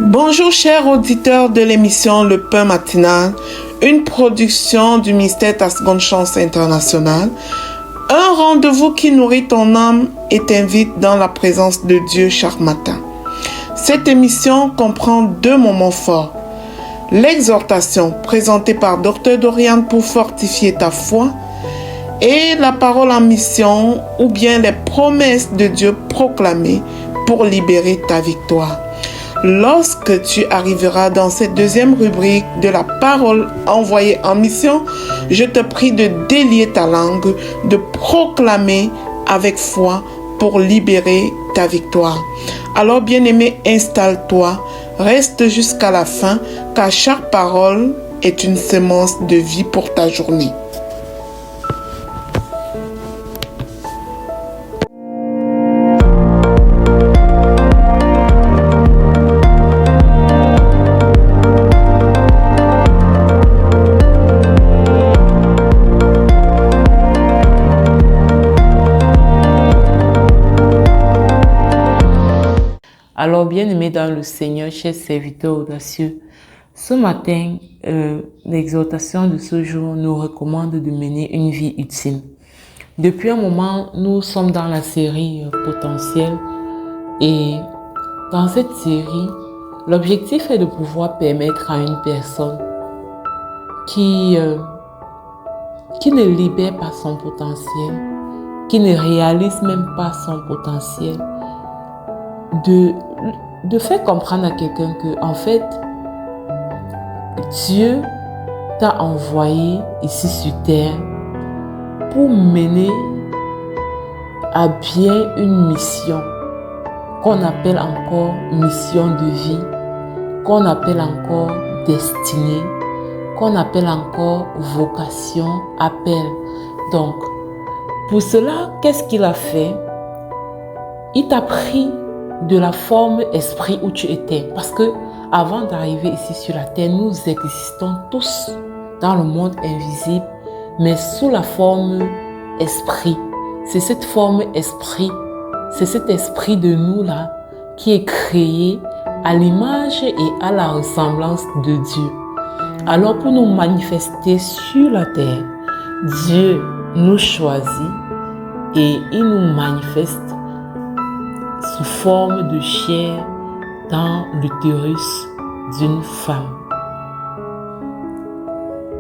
Bonjour chers auditeurs de l'émission Le Pain Matinal, une production du ministère Ta Seconde Chance International, un rendez-vous qui nourrit ton âme et t'invite dans la présence de Dieu chaque matin. Cette émission comprend 2 moments forts. L'exhortation présentée par Dr Dorian pour fortifier ta foi et la parole en mission ou bien les promesses de Dieu proclamées pour libérer ta victoire. Lorsque tu arriveras dans cette 2e rubrique de la parole envoyée en mission, je te prie de délier ta langue, de proclamer avec foi pour libérer ta victoire. Alors bien-aimé, installe-toi, reste jusqu'à la fin, car chaque parole est une semence de vie pour ta journée. Alors, bien-aimés dans le Seigneur, chers serviteurs audacieux, ce matin, l'exhortation de ce jour nous recommande de mener une vie utile. Depuis un moment, nous sommes dans la série Potentiel et dans cette série, l'objectif est de pouvoir permettre à une personne qui ne libère pas son potentiel, qui ne réalise même pas son potentiel, de faire comprendre à quelqu'un que, en fait, Dieu t'a envoyé ici sur terre pour mener à bien une mission qu'on appelle encore mission de vie, qu'on appelle encore destinée, qu'on appelle encore vocation, appel. Donc, pour cela, qu'est-ce qu'il a fait? Il t'a pris de la forme esprit où tu étais. Parce que avant d'arriver ici sur la terre, nous existons tous dans le monde invisible, mais sous la forme esprit. C'est cette forme esprit, c'est cet esprit de nous là qui est créé à l'image et à la ressemblance de Dieu. Alors pour nous manifester sur la terre, Dieu nous choisit et il nous manifeste sous forme de chair dans l'utérus d'une femme.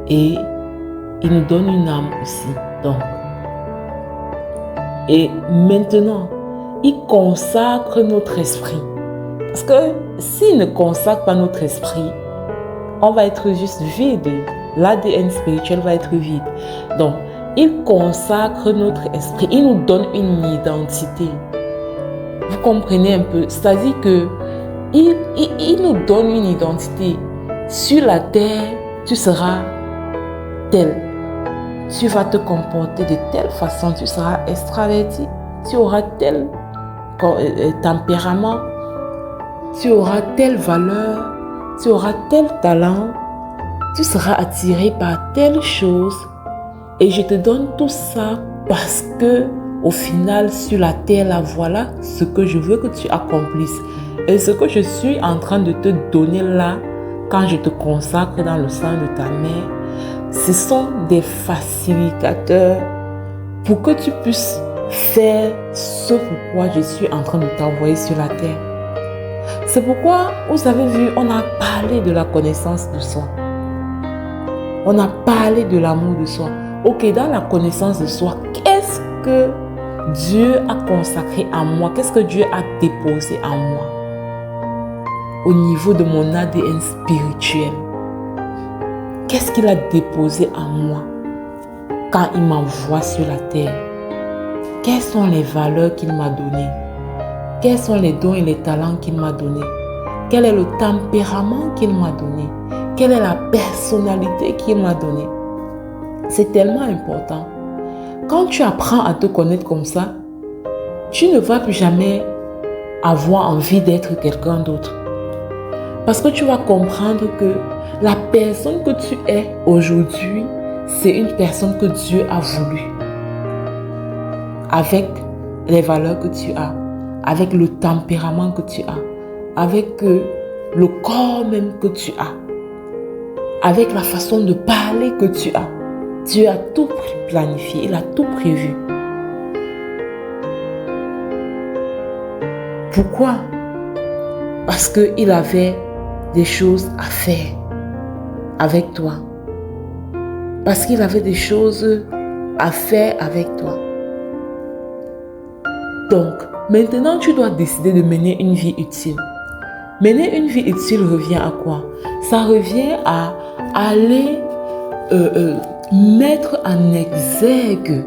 Et il nous donne une âme aussi. Donc. Et maintenant, il consacre notre esprit. Parce que s'il ne consacre pas notre esprit, on va être juste vide. L'ADN spirituel va être vide. Donc, il consacre notre esprit. Il nous donne une identité. Vous comprenez un peu? C'est-à-dire que il nous donne une identité. Sur la terre, tu seras tel. Tu vas te comporter de telle façon. Tu seras extraverti. Tu auras tel tempérament. Tu auras telle valeur. Tu auras tel talent. Tu seras attiré par telle chose. Et je te donne tout ça parce que au final, sur la terre, là, voilà ce que je veux que tu accomplisses. Et ce que je suis en train de te donner là, quand je te consacre dans le sang de ta mère, ce sont des facilitateurs pour que tu puisses faire ce pourquoi je suis en train de t'envoyer sur la terre. C'est pourquoi, vous avez vu, on a parlé de la connaissance de soi. On a parlé de l'amour de soi. Ok, dans la connaissance de soi, qu'est-ce que Dieu a consacré à moi? Qu'est-ce que Dieu a déposé en moi? Au niveau de mon ADN spirituel. Qu'est-ce qu'il a déposé en moi quand il m'envoie sur la terre? Quelles sont les valeurs qu'il m'a données? Quels sont les dons et les talents qu'il m'a donnés? Quel est le tempérament qu'il m'a donné? Quelle est la personnalité qu'il m'a donnée? C'est tellement important. Quand tu apprends à te connaître comme ça, tu ne vas plus jamais avoir envie d'être quelqu'un d'autre. Parce que tu vas comprendre que la personne que tu es aujourd'hui, c'est une personne que Dieu a voulu. Avec les valeurs que tu as, avec le tempérament que tu as, avec le corps même que tu as, avec la façon de parler que tu as. Dieu a tout planifié, il a tout prévu. Pourquoi? Parce qu'il avait des choses à faire avec toi. Parce qu'il avait des choses à faire avec toi. Donc, maintenant, tu dois décider de mener une vie utile. Mener une vie utile revient à quoi? Ça revient à aller mettre en exergue,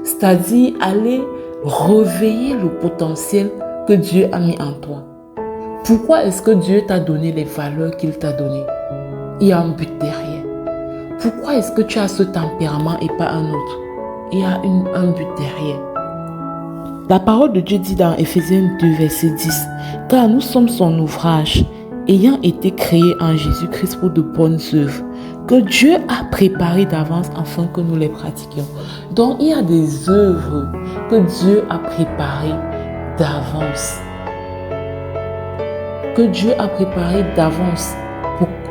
c'est-à-dire aller réveiller le potentiel que Dieu a mis en toi. Pourquoi est-ce que Dieu t'a donné les valeurs qu'il t'a données? Il y a un but derrière. Pourquoi est-ce que tu as ce tempérament et pas un autre? Il y a un but derrière. La parole de Dieu dit dans Ephésiens 2, verset 10, « Car nous sommes son ouvrage, ayant été créés en Jésus-Christ pour de bonnes œuvres, que Dieu a préparées d'avance afin que nous les pratiquions. » Donc, il y a des œuvres que Dieu a préparées d'avance. Que Dieu a préparées d'avance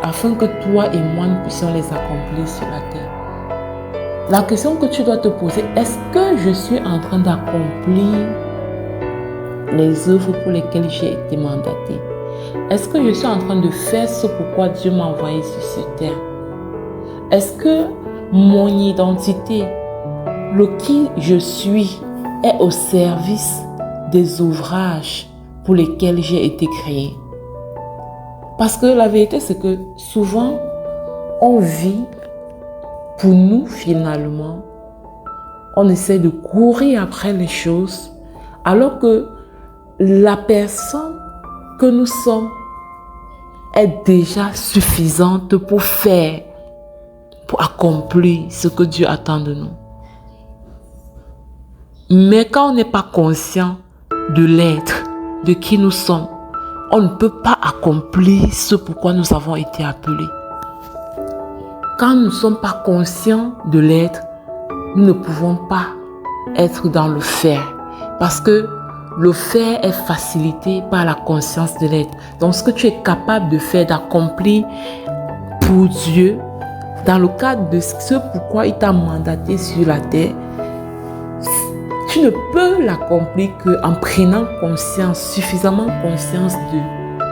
afin que toi et moi nous puissions les accomplir sur la terre. La question que tu dois te poser, est-ce que je suis en train d'accomplir les œuvres pour lesquelles j'ai été mandaté? Est-ce que je suis en train de faire ce pourquoi Dieu m'a envoyé sur cette terre? Est-ce que mon identité, le qui je suis, est au service des ouvrages pour lesquels j'ai été créé? Parce que la vérité, c'est que souvent, on vit pour nous finalement. On essaie de courir après les choses, alors que la personne que nous sommes est déjà suffisante pour faire, pour accomplir ce que Dieu attend de nous. Mais quand on n'est pas conscient de l'être, de qui nous sommes, on ne peut pas accomplir ce pourquoi nous avons été appelés. Quand nous ne sommes pas conscients de l'être, nous ne pouvons pas être dans le faire. Parce que le faire est facilité par la conscience de l'être. Donc ce que tu es capable de faire, d'accomplir pour Dieu, dans le cadre de ce pourquoi il t'a mandaté sur la terre, tu ne peux l'accomplir qu'en prenant conscience, suffisamment conscience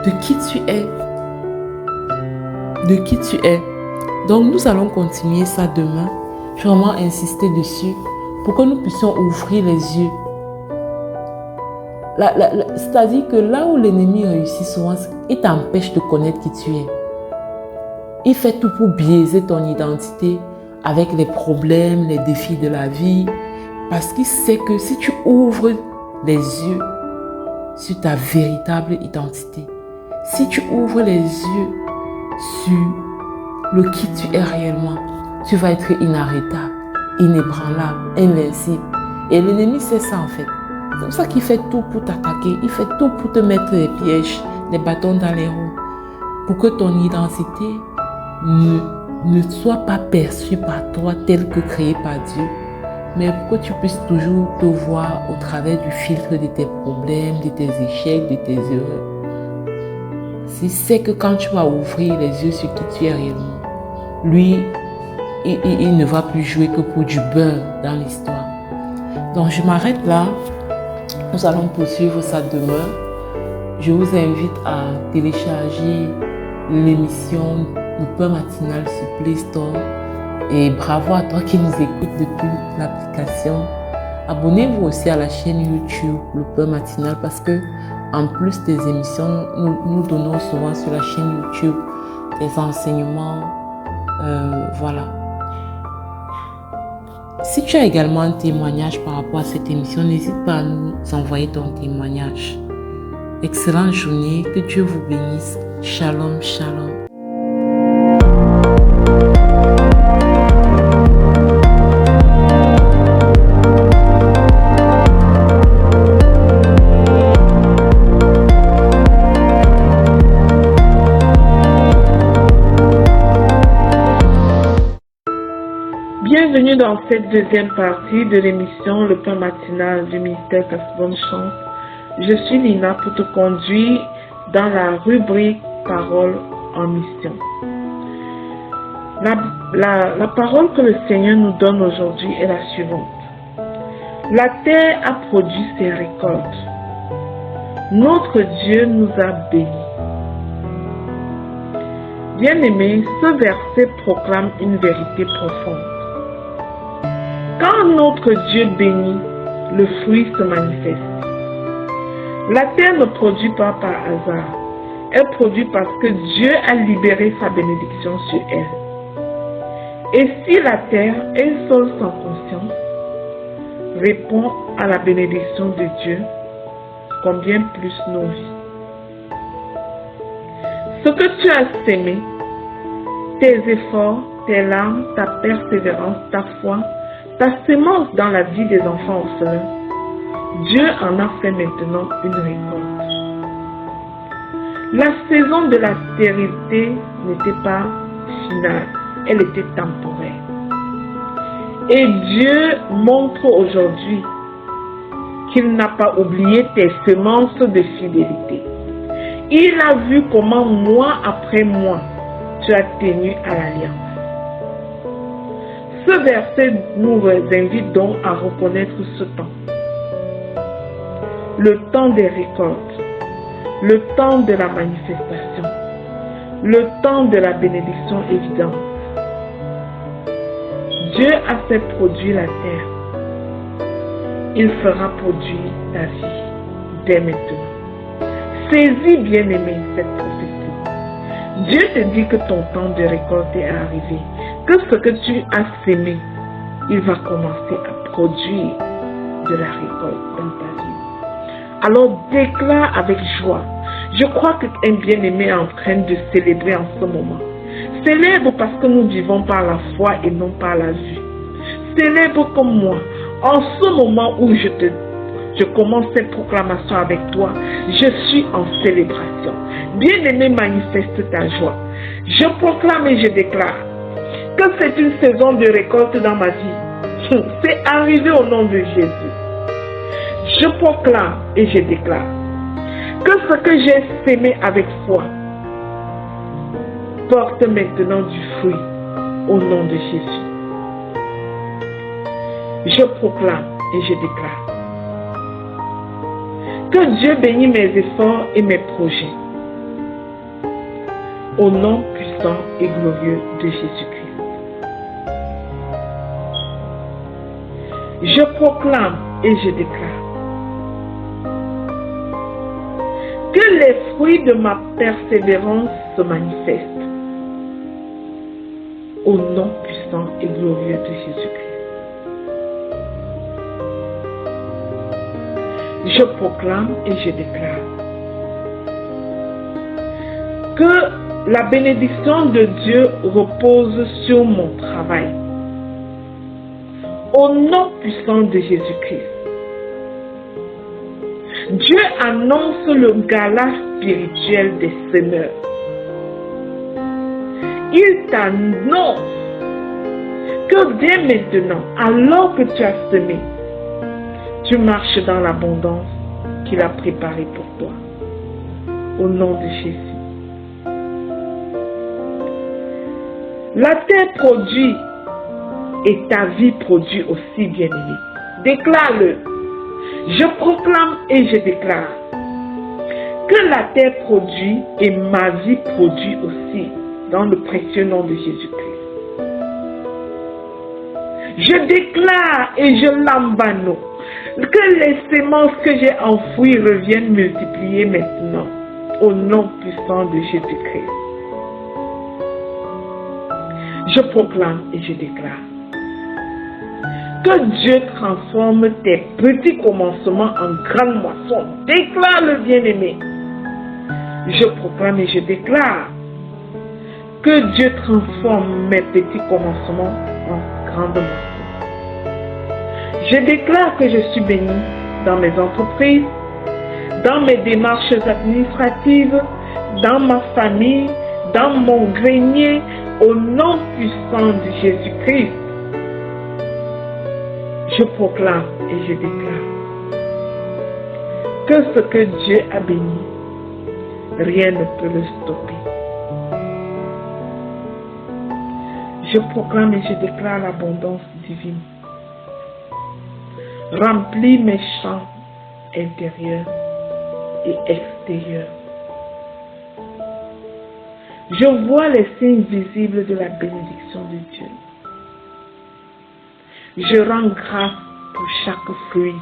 de qui tu es. De qui tu es. Donc nous allons continuer ça demain. Je vais vraiment insister dessus pour que nous puissions ouvrir les yeux. C'est-à-dire que là où l'ennemi réussit souvent, il t'empêche de connaître qui tu es. Il fait tout pour biaiser ton identité avec les problèmes, les défis de la vie. Parce qu'il sait que si tu ouvres les yeux sur ta véritable identité, si tu ouvres les yeux sur le qui tu es réellement, tu vas être inarrêtable, inébranlable, invincible. Et l'ennemi sait ça en fait. C'est pour ça qu'il fait tout pour t'attaquer. Il fait tout pour te mettre les pièges, les bâtons dans les roues. Pour que ton identité ne soit pas perçue par toi telle que créée par Dieu. Mais pour que tu puisses toujours te voir au travers du filtre de tes problèmes, de tes échecs, de tes erreurs. C'est que quand tu vas ouvrir les yeux sur qui tu es réellement, lui, il ne va plus jouer que pour du beurre dans l'histoire. Donc je m'arrête là. Nous allons poursuivre ça demain. Je vous invite à télécharger l'émission Le Pain Matinal sur Play Store. Et bravo à toi qui nous écoute depuis l'application. Abonnez-vous aussi à la chaîne YouTube Le Pain Matinal parce que en plus des émissions, nous donnons souvent sur la chaîne YouTube des enseignements. Voilà. Si tu as également un témoignage par rapport à cette émission, n'hésite pas à nous envoyer ton témoignage. Excellente journée, que Dieu vous bénisse. Shalom, shalom. Bienvenue dans cette deuxième partie de l'émission Le Pain Matinal du ministère Bonne Chance. Je suis Nina pour te conduire dans la rubrique parole en mission. La parole que le Seigneur nous donne aujourd'hui est la suivante. La terre a produit ses récoltes. Notre Dieu nous a bénis. Bien-aimés, ce verset proclame une vérité profonde. Quand notre Dieu bénit, le fruit se manifeste. La terre ne produit pas par hasard. Elle produit parce que Dieu a libéré sa bénédiction sur elle. Et si la terre, elle seule sans conscience, répond à la bénédiction de Dieu, combien plus nos vies. Ce que tu as sémé, tes efforts, tes larmes, ta persévérance, ta foi, ta sémence dans la vie des enfants orphelins, Dieu en a fait maintenant une récolte. La saison de la stérilité n'était pas finale, elle était temporaire. Et Dieu montre aujourd'hui qu'il n'a pas oublié tes semences de fidélité. Il a vu comment mois après mois, tu as tenu à l'alliance. Ce verset nous invite donc à reconnaître ce temps. Le temps des récoltes, le temps de la manifestation, le temps de la bénédiction évidente. Dieu a fait produire la terre. Il fera produire ta vie dès maintenant. Saisis, bien-aimé, cette prophétie. Dieu te dit que ton temps de récolte est arrivé, que ce que tu as sémé, il va commencer à produire de la récolte dans ta vie. Alors déclare avec joie. Je crois qu'un bien-aimé est en train de célébrer en ce moment. Célèbre parce que nous vivons par la foi et non par la vue. Célèbre comme moi. En ce moment où je commence cette proclamation avec toi, je suis en célébration. Bien-aimé, manifeste ta joie. Je proclame et je déclare que c'est une saison de récolte dans ma vie. C'est arrivé au nom de Jésus. Je proclame et je déclare que ce que j'ai sémé avec foi porte maintenant du fruit au nom de Jésus. Je proclame et je déclare que Dieu bénit mes efforts et mes projets au nom puissant et glorieux de Jésus-Christ. Je proclame et je déclare que les fruits de ma persévérance se manifestent au nom puissant et glorieux de Jésus-Christ. Je proclame et je déclare que la bénédiction de Dieu repose sur mon travail au nom puissant de Jésus-Christ. Dieu annonce le gala spirituel des semeurs. Il t'annonce que dès maintenant, alors que tu as semé, tu marches dans l'abondance qu'il a préparée pour toi. Au nom de Jésus. La terre produit et ta vie produit aussi, bien-aimé. Déclare-le. Je proclame et je déclare que la terre produit et ma vie produit aussi dans le précieux nom de Jésus-Christ. Je déclare et je l'embano que les semences que j'ai enfouies reviennent multiplier maintenant au nom puissant de Jésus-Christ. Je proclame et je déclare que Dieu transforme tes petits commencements en grandes moissons. Déclare le bien-aimé. Je proclame et je déclare que Dieu transforme mes petits commencements en grandes moissons. Je déclare que je suis béni dans mes entreprises, dans mes démarches administratives, dans ma famille, dans mon grenier, au nom puissant de Jésus-Christ. Je proclame et je déclare que ce que Dieu a béni, Rien ne peut le stopper. Je proclame et je déclare l'abondance divine. Remplis mes champs intérieurs et extérieurs. Je vois les signes visibles de la bénédiction de Dieu. Je rends grâce pour chaque fruit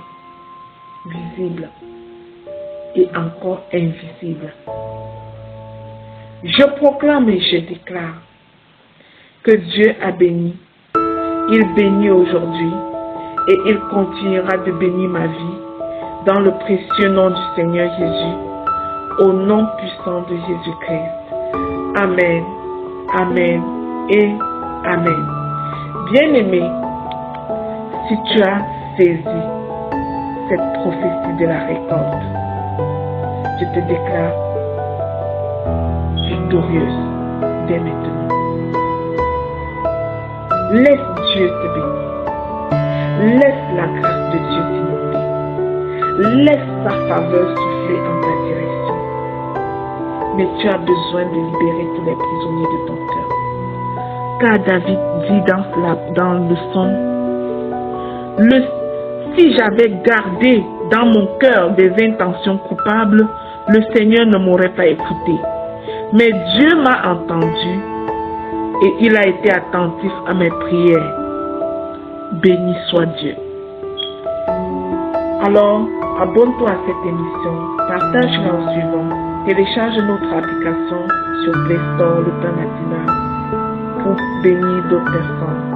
visible et encore invisible. Je proclame et je déclare que Dieu a béni. Il bénit aujourd'hui et il continuera de bénir ma vie dans le précieux nom du Seigneur Jésus, au nom puissant de Jésus-Christ. Amen, amen et amen. Bien-aimé, si tu as saisi cette prophétie de la récolte, je te déclare victorieuse dès maintenant. Laisse Dieu te bénir. Laisse la grâce de Dieu t'inonder. Laisse sa faveur souffler en ta direction. Mais tu as besoin de libérer tous les prisonniers de ton cœur. Car David dit dans le psaume, si j'avais gardé dans mon cœur des intentions coupables, le Seigneur ne m'aurait pas écouté. Mais Dieu m'a entendu et il a été attentif à mes prières. Béni soit Dieu. Alors, abonne-toi à cette émission, partage-la en suivant, télécharge notre application sur Play Store, le Pain Matinal, pour bénir d'autres personnes.